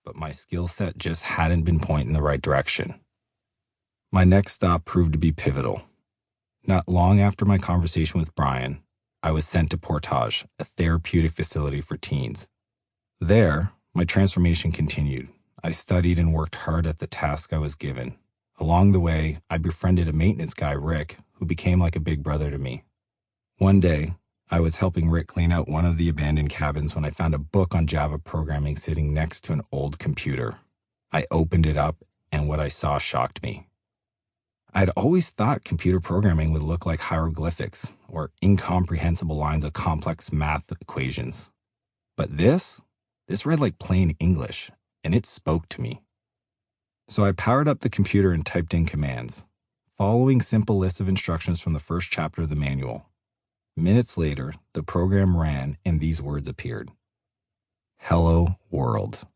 but my skill set just hadn't been pointing in the right direction. My next stop proved to be pivotal. Not long after my conversation with Brian, I was sent to Portage, a therapeutic facility for teens. There, my transformation continued. I studied and worked hard at the task I was given. Along the way, I befriended a maintenance guy, Rick, who became like a big brother to me. One day, I was helping Rick clean out one of the abandoned cabins when I found a book on Java programming sitting next to an old computer. I opened it up, and what I saw shocked me. I'd always thought computer programming would look like hieroglyphics or incomprehensible lines of complex math equations. But this read like plain English, and it spoke to me. So I powered up the computer and typed in commands, following simple lists of instructions from the first chapter of the manual. Minutes later, the program ran and these words appeared. Hello, world.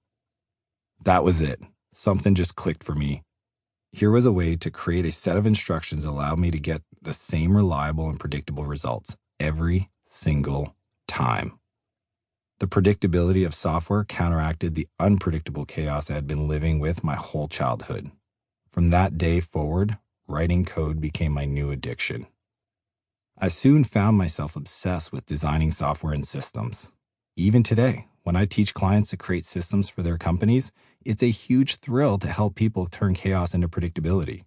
That was it. Something just clicked for me. Here was a way to create a set of instructions that allowed me to get the same reliable and predictable results every single time. The predictability of software counteracted the unpredictable chaos I had been living with my whole childhood. From that day forward, writing code became my new addiction. I soon found myself obsessed with designing software and systems. Even today, when I teach clients to create systems for their companies, it's a huge thrill to help people turn chaos into predictability.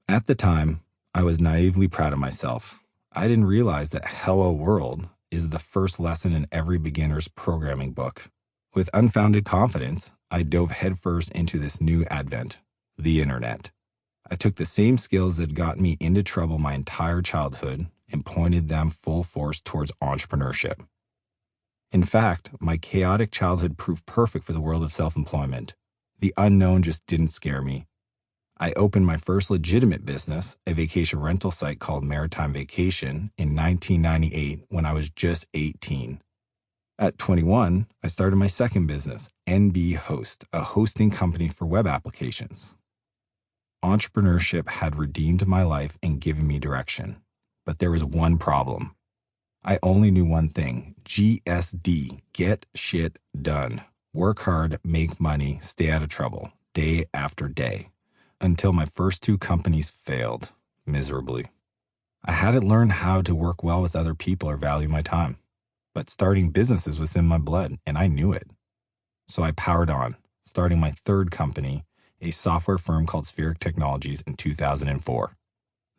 At the time, I was naively proud of myself. I didn't realize that Hello World is the first lesson in every beginner's programming book. With unfounded confidence, I dove headfirst into this new advent, the internet. I took the same skills that got me into trouble my entire childhood and pointed them full force towards entrepreneurship. In fact, my chaotic childhood proved perfect for the world of self-employment. The unknown just didn't scare me. I opened my first legitimate business, a vacation rental site called Maritime Vacation, in 1998 when I was just 18. At 21, I started my second business, NB Host, a hosting company for web applications. Entrepreneurship had redeemed my life and given me direction. But there was one problem. I only knew one thing, GSD, get shit done. Work hard, make money, stay out of trouble, day after day. Until my first two companies failed, miserably. I hadn't learned how to work well with other people or value my time. But starting businesses was in my blood, and I knew it. So I powered on, starting my third company, a software firm called Spheric Technologies, in 2004.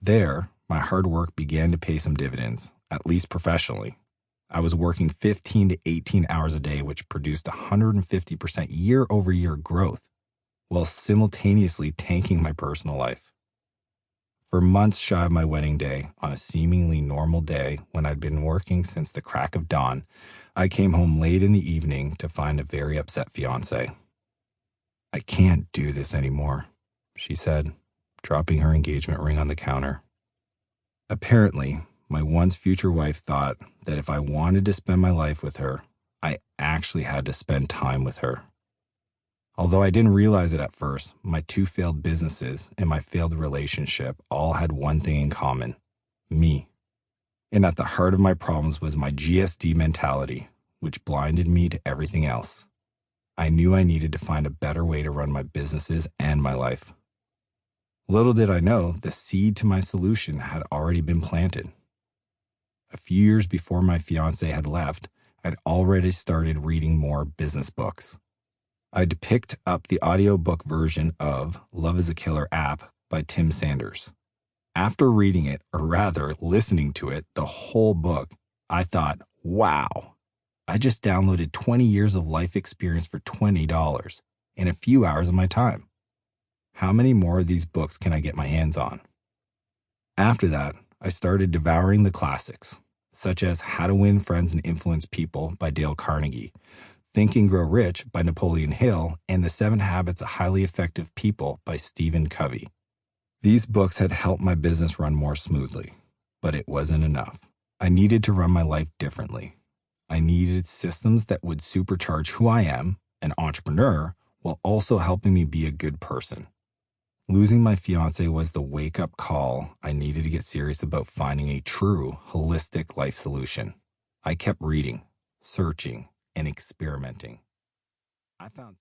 There, my hard work began to pay some dividends, at least professionally. I was working 15 to 18 hours a day, which produced 150% year-over-year growth, while simultaneously tanking my personal life. For months shy of my wedding day, on a seemingly normal day when I'd been working since the crack of dawn, I came home late in the evening to find a very upset fiancé. I can't do this anymore, she said, dropping her engagement ring on the counter. Apparently, my once future wife thought that if I wanted to spend my life with her, I actually had to spend time with her. Although I didn't realize it at first, my two failed businesses and my failed relationship all had one thing in common, me. And at the heart of my problems was my GSD mentality, which blinded me to everything else. I knew I needed to find a better way to run my businesses and my life. Little did I know, the seed to my solution had already been planted. A few years before my fiancé had left, I'd already started reading more business books. I'd picked up the audiobook version of Love is a Killer app by Tim Sanders. After reading it, or rather listening to it, the whole book, I thought, wow, I just downloaded 20 years of life experience for $20 in a few hours of my time. How many more of these books can I get my hands on? After that, I started devouring the classics, such as How to Win Friends and Influence People by Dale Carnegie, Think and Grow Rich by Napoleon Hill, and The 7 Habits of Highly Effective People by Stephen Covey. These books had helped my business run more smoothly, but it wasn't enough. I needed to run my life differently. I needed systems that would supercharge who I am, an entrepreneur, while also helping me be a good person. Losing my fiancé was the wake-up call I needed to get serious about finding a true, holistic life solution. I kept reading, searching, and experimenting. I found